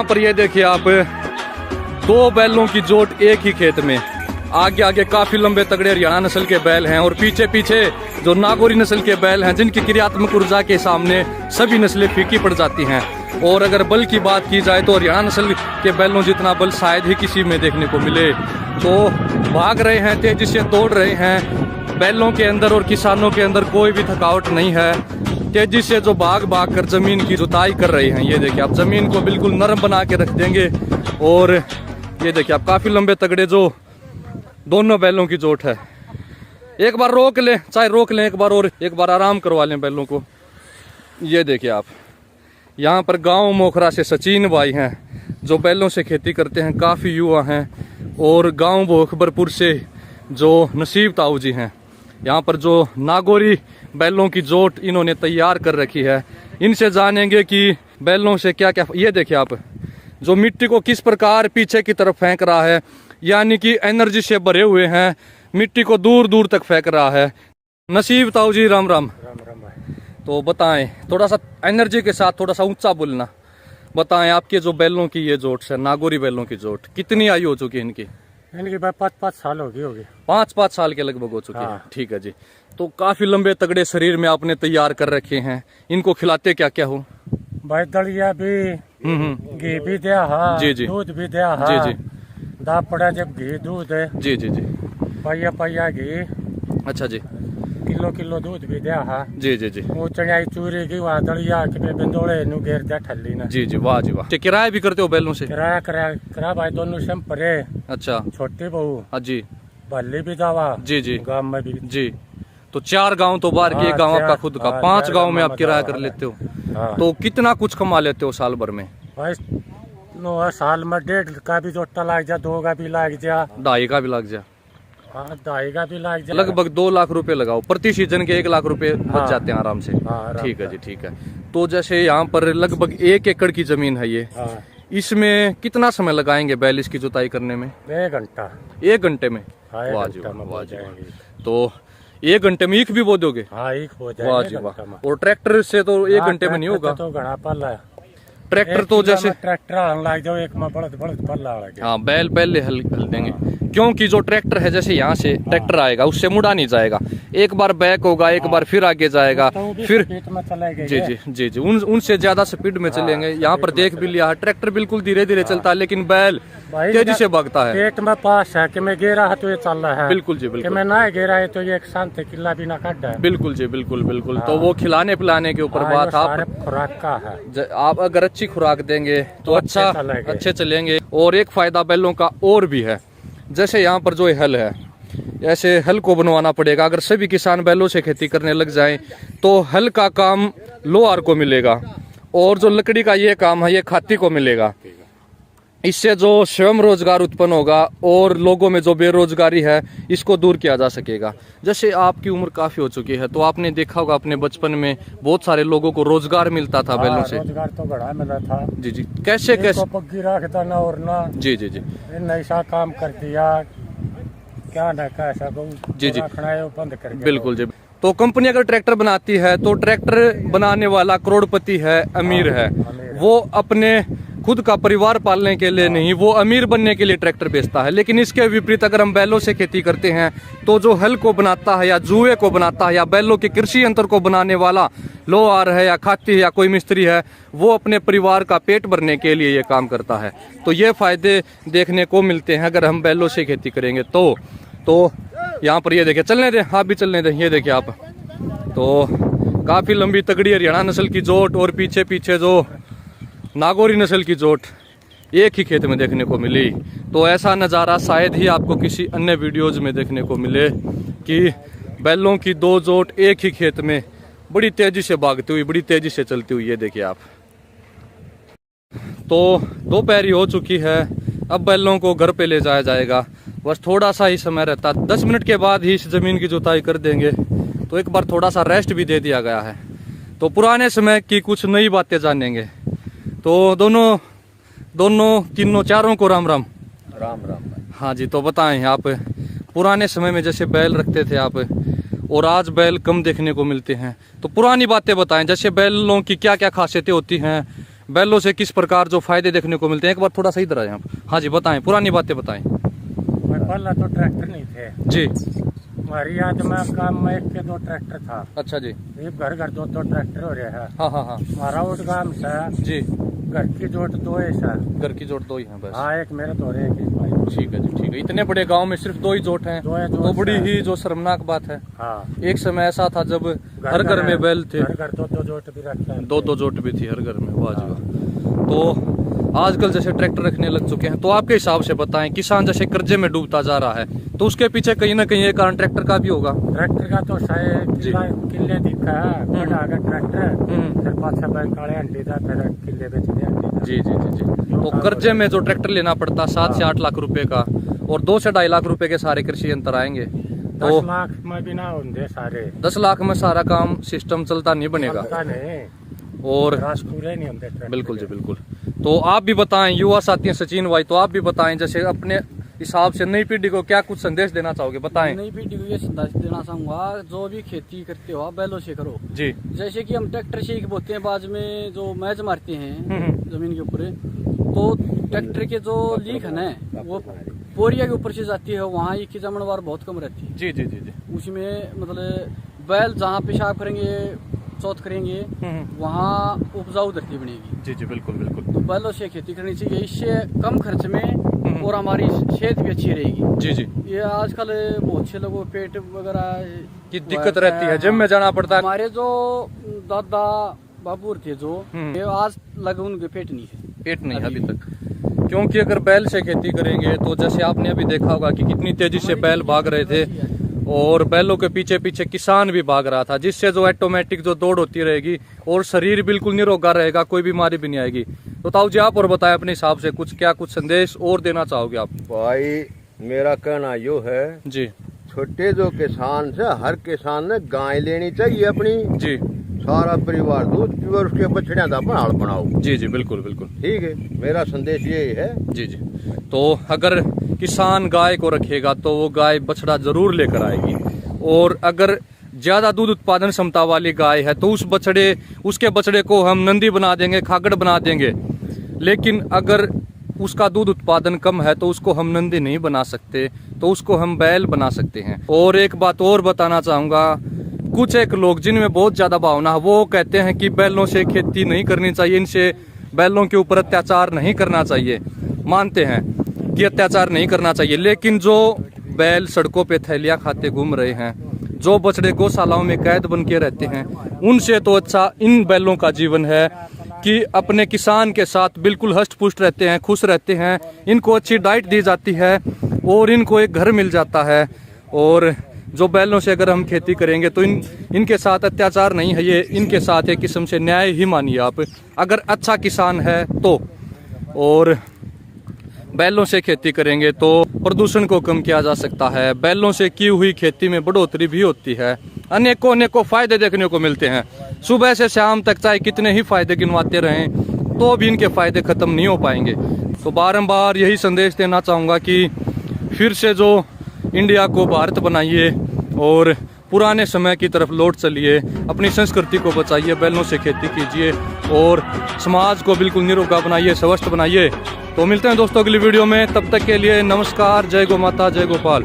यहाँ पर ये देखिए आप, दो बैलों की जोट एक ही खेत में। आगे आगे काफी लंबे तगड़े हरियाणा नस्ल के बैल हैं और पीछे पीछे जो नागौरी नस्ल के बैल हैं, जिनकी क्रियात्मक ऊर्जा के सामने सभी नस्लें फीकी पड़ जाती हैं। और अगर बल की बात की जाए तो हरियाणा नस्ल के बैलों जितना बल शायद ही किसी में देखने को मिले। तो भाग रहे हैं, तेजी से दौड़ रहे हैं। बैलों के अंदर और किसानों के अंदर कोई भी थकावट नहीं है। तेजी से जो भाग भाग कर जमीन की जुताई कर रहे हैं। ये देखिए आप, जमीन को बिल्कुल नरम बना के रख देंगे। और ये देखिए आप, काफी लंबे तगड़े जो दोनों बैलों की जोट है। एक बार रोक लें, चाहे रोक लें एक बार, और एक बार आराम करवा लें बैलों को। ये देखिए आप, यहाँ पर गांव मोखरा से सचिन भाई हैं जो बैलों से खेती करते हैं, काफ़ी युवा हैं। और गांव भोखबरपुर से जो नसीब ताऊ जी हैं, यहाँ पर जो नागौरी बैलों की जोट इन्होंने तैयार कर रखी है। इनसे जानेंगे कि बैलों से क्या क्या। ये देखिए आप, जो मिट्टी को किस प्रकार पीछे की तरफ फेंक रहा है, यानी कि एनर्जी से भरे हुए हैं, मिट्टी को दूर दूर तक फेंक रहा है। नसीब ताऊ जी, राम राम। तो बताएं, थोड़ा सा एनर्जी के साथ, थोड़ा सा ऊंचा बोलना। बताएं आपके जो बैलों की ये जोट है, नागौरी बैलों की जोट, कितनी आयु हो चुकी है इनकी? इनकी 5 साल होगी। 5 साल के लगभग हो चुकी है। ठीक है जी। तो काफी लंबे तगड़े शरीर में आपने तैयार कर रखे हैं। इनको खिलाते क्या क्या हो? भाई दलिया भी, घी भी दिया है, जी जी, दूध भी दिया है। जी जी, दाप पड़ा जब घी दूध है। जी जी जी, पैया घी। अच्छा जी। किलो दूध भी दिया है। जी जी जी। वो चढ़ाई चूरी की, वहाँ दलिया के बिंदोड़े नु घेर दिया ठल्ली ना। जी जी, वाह जी वाह। किराया भी करते हो बैलों से? किराया भाई दोनों से परे। अच्छा। छोटी बहू। हाँ जी। भल्ली भी दावा। जी जी। गाँव में भी। जी। तो 4 गांव तो बाहर के, एक गांव आपका खुद का, 5 गांव में आप किराया कर लेते हो। तो कितना कुछ कमा लेते हो साल भर में? भाई साल में 1.5 का भी जोटा लग जा, 2 का भी लग जा, 2.5 का भी लग जा। 2.5 का भी लग जा। लगभग 2 लाख रुपए लगाओ प्रति सीजन के, 1 लाख रुपए बच जाते हैं आराम से। ठीक है जी, ठीक है। तो जैसे यहाँ पर लगभग 1 एकड़ की जमीन है ये, इसमें कितना समय लगाएंगे बैल इसकी जुताई करने में? 1 घंटा। 1 घंटे में? वाह जी वाह जी। तो 1 घंटे में ईख भी बो दोगे? हाँ, ईख बो जाएगा। वाह जी वाह। और ट्रैक्टर से तो 1 घंटे में नहीं होगा? तो घड़ा पल्ला ट्रैक्टर तो जैसे ट्रैक्टर हल लग जाओ, एक में बड़द पल्ला लग गया। हाँ, बैल पहले हल देंगे, क्योंकि जो ट्रैक्टर है, जैसे यहाँ से ट्रैक्टर आएगा उससे मुड़ा नहीं जाएगा। एक बार बैक होगा, एक बार फिर आगे जाएगा, फिर जी जी जी जी, उनसे ज्यादा स्पीड में चलेंगे। यहाँ पर देख भी लिया है, ट्रैक्टर बिल्कुल धीरे धीरे चलता है, लेकिन बैल तेजी से भागता है। पेट में पास है कि मैं गिरा है तो ये चल रहा है। बिल्कुल जी बिल्कुल। मैं ना गिरा है तो ये एक शांत किला भी ना काट है। बिल्कुल जी बिल्कुल बिल्कुल। तो वो खिलाने पिलाने के ऊपर बात। आप खुराक का है, आप अगर अच्छी खुराक देंगे तो अच्छे चलेंगे। और एक फायदा बैलों का और भी है, जैसे यहाँ पर जो हल है, ऐसे हल को बनवाना पड़ेगा। अगर सभी किसान बैलों से खेती करने लग जाएं तो हल का काम लोहार को मिलेगा, और जो लकड़ी का ये काम है ये खाती को मिलेगा। इससे जो स्वयं रोजगार उत्पन्न होगा और लोगों में जो बेरोजगारी है इसको दूर किया जा सकेगा। जैसे आपकी उम्र काफी हो चुकी है, तो आपने देखा होगा अपने बचपन में बहुत सारे लोगों को रोजगार मिलता था बैलों से। रोजगार तो बड़ा मिला था। जी जी। कैसे कैसे? पग्गी रखता ना और ना। जी जी जी। नैसा काम कर दिया, क्या ना कैसा जी जी, बंद कर दिया। बिल्कुल जी। तो कंपनी अगर ट्रैक्टर बनाती है तो ट्रैक्टर बनाने वाला करोड़पति है, अमीर है। वो अपने खुद का परिवार पालने के लिए नहीं, वो अमीर बनने के लिए ट्रैक्टर बेचता है। लेकिन इसके विपरीत अगर हम बैलों से खेती करते हैं तो जो हल को बनाता है या जुए को बनाता है या बैलों के कृषि यंत्र को बनाने वाला लोहार है या खाती है या कोई मिस्त्री है, वो अपने परिवार का पेट भरने के लिए ये काम करता है। तो ये फायदे देखने को मिलते हैं अगर हम बैलों से खेती करेंगे तो यहाँ पर ये देखिए, चलने दें, आप भी चलने दें। ये देखिए आप, तो काफी लंबी तगड़ी हरियाणा नस्ल की जोट और पीछे पीछे जो नागौरी नस्ल की जोट एक ही खेत में देखने को मिली। तो ऐसा नज़ारा शायद ही आपको किसी अन्य वीडियोज में देखने को मिले कि बैलों की 2 जोट एक ही खेत में बड़ी तेजी से भागती हुई, बड़ी तेजी से चलती हुई। ये देखिए आप, तो दोपहरी हो चुकी है, अब बैलों को घर पे ले जाया जाएगा। बस थोड़ा सा ही समय रहता, 10 मिनट के बाद ही इस जमीन की जुताई कर देंगे। तो एक बार थोड़ा सा रेस्ट भी दे दिया गया है। तो पुराने समय की कुछ नई बातें जानेंगे। तो दोनों तीनों चारों को राम राम। राम राम। हाँ जी। तो बताएं आप, पुराने समय में जैसे बैल रखते थे आप, और आज बैल कम देखने को मिलते हैं, तो पुरानी बातें बताएं। जैसे बैलों की क्या क्या खासियतें होती हैं, बैलों से किस प्रकार जो फायदे देखने को मिलते हैं, एक बार थोड़ा सा इधर आए आप। हाँ जी बताएं, पुरानी बातें बताएं। पहले तो ट्रैक्टर नहीं थे जी। हमारी याद में काम में 1 के 2 ट्रैक्टर था। अच्छा जी। ये घर घर 2 ट्रैक्टर हो रहे हैं। हाँ हाँ हाँ हमारा उठ गांव से जी। घर की जोत 2 है सर। घर की जोट 2 ही हैं बस। हाँ, एक मेरे तो एक ही भाई। ठीक है जी, ठीक है। इतने बड़े गांव में सिर्फ 2 ही जोट हैं, 2 है, तो बड़ी ही जो शर्मनाक बात है। हाँ, एक समय ऐसा था जब हर घर में बैल थे, घर घर 2 जोत भी रखते हैं। 2 जोट भी थी हर घर में। वाह जी वाह। तो आजकल जैसे ट्रैक्टर रखने लग चुके हैं, तो आपके हिसाब से बताएं, किसान जैसे कर्जे में डूबता जा रहा है, तो उसके पीछे कहीं ना कहीं एक कारण ट्रैक्टर का भी होगा। ट्रैक्टर का तो शायद किले दिखा है, बड़ा आगे ट्रैक्टर फिर 5-6 बैल काले अंडी था, फिर किले बेच दिया अंडी। जी जी जी जी। तो कर्जे में जो ट्रैक्टर लेना पड़ता 7 से 8 लाख रुपए का, और 2 से 2.5 लाख रुपए के सारे कृषि यंत्र आएंगे, 10 लाख में भी ना होंगे सारे। 10 लाख में सारा काम सिस्टम चलता नहीं बनेगा। पता नहीं, और रास पूरे नहीं होंगे ट्रैक्टर। बिल्कुल जी बिल्कुल। तो आप भी बताएं, युवा साथी हैं सचिन भाई, तो आप भी बताएं जैसे अपने हिसाब से नई पीढ़ी को क्या कुछ संदेश देना चाहोगे, बताएं। नई पीढ़ी को ये संदेश देना चाहूंगा, जो भी खेती करते हो आप बैलों से करो। जी। जैसे कि हम ट्रैक्टर से बोते हैं, बाद में जो मैच मारते हैं जमीन के ऊपर, तो ट्रैक्टर के जो लीक है ना वो बोरिया के ऊपर से जाती है, वहाँ की जमनवार बहुत कम रहती है। जी जी जी जी। उसमें मतलब बैल जहाँ पेशाब करेंगे, चौथ करेंगे, वहाँ उपजाऊ धरती बनेगी। जी जी बिल्कुल बिल्कुल। तो बैलों से खेती करनी चाहिए, इससे कम खर्च में और हमारी सेहत भी अच्छी रहेगी। जी जी। ये आजकल बहुत से लोगों को पेट वगैरह की दिक्कत रहती है, जिम में जाना पड़ता है। हमारे जो दादा बाबू थे जो, ये आज लगे उनके पेट नहीं है। पेट नहीं है अभी तक, क्योंकि अगर बैल से खेती करेंगे तो जैसे आपने अभी देखा होगा कि कितनी तेजी से बैल भाग रहे थे, और बैलों के पीछे पीछे किसान भी भाग रहा था, जिससे जो ऑटोमेटिक जो दौड़ होती रहेगी और शरीर बिल्कुल निरोगा रहेगा, कोई बीमारी भी नहीं आएगी। तो ताऊ जी आप और बताएं अपने हिसाब से कुछ संदेश और देना चाहोगे आप? भाई मेरा कहना यो है जी। छोटे जो किसान से हर किसान ने गाय लेनी चाहिए अपनी। जी। सारा परिवार दूध पियो और उसके बछड़ियां का हाल बनाओ। जी जी बिल्कुल बिल्कुल। ठीक है, मेरा संदेश यही है। जी जी। तो अगर किसान गाय को रखेगा तो वो गाय बछड़ा जरूर लेकर आएगी, और अगर ज्यादा दूध उत्पादन क्षमता वाली गाय है तो उसके बछड़े को हम नंदी बना देंगे, खागड़ बना देंगे। लेकिन अगर उसका दूध उत्पादन कम है तो उसको हम नंदी नहीं बना सकते, तो उसको हम बैल बना सकते हैं। और एक बात और बताना चाहूंगा, कुछ एक लोग जिनमें बहुत ज्यादा भावना है, वो कहते हैं कि बैलों से खेती नहीं करनी चाहिए, इनसे बैलों के ऊपर अत्याचार नहीं करना चाहिए। मानते हैं कि अत्याचार नहीं करना चाहिए, लेकिन जो बैल सड़कों पे थैलियां खाते घूम रहे हैं, जो बछड़े गौशालाओं में कैद बन के रहते हैं, उनसे तो अच्छा इन बैलों का जीवन है कि अपने किसान के साथ बिल्कुल हष्ट पुष्ट रहते हैं, खुश रहते हैं, इनको अच्छी डाइट दी जाती है और इनको एक घर मिल जाता है। और जो बैलों से अगर हम खेती करेंगे तो इनके साथ अत्याचार नहीं है, ये इनके साथ एक किस्म से न्याय ही मानिए आप, अगर अच्छा किसान है तो। और बैलों से खेती करेंगे तो प्रदूषण को कम किया जा सकता है, बैलों से की हुई खेती में बढ़ोतरी भी होती है, अनेकों अनेकों फायदे देखने को मिलते हैं। सुबह से शाम तक चाहे कितने ही फायदे गिनवाते रहें तो भी इनके फायदे खत्म नहीं हो पाएंगे। तो बारंबार यही संदेश देना चाहूँगा कि फिर से जो इंडिया को भारत बनाइए और पुराने समय की तरफ लौट चलिए, अपनी संस्कृति को बचाइए, बैलों से खेती कीजिए और समाज को बिल्कुल निरोगा बनाइए, स्वस्थ बनाइए। तो मिलते हैं दोस्तों अगली वीडियो में, तब तक के लिए नमस्कार। जय गौ माता, जय गोपाल।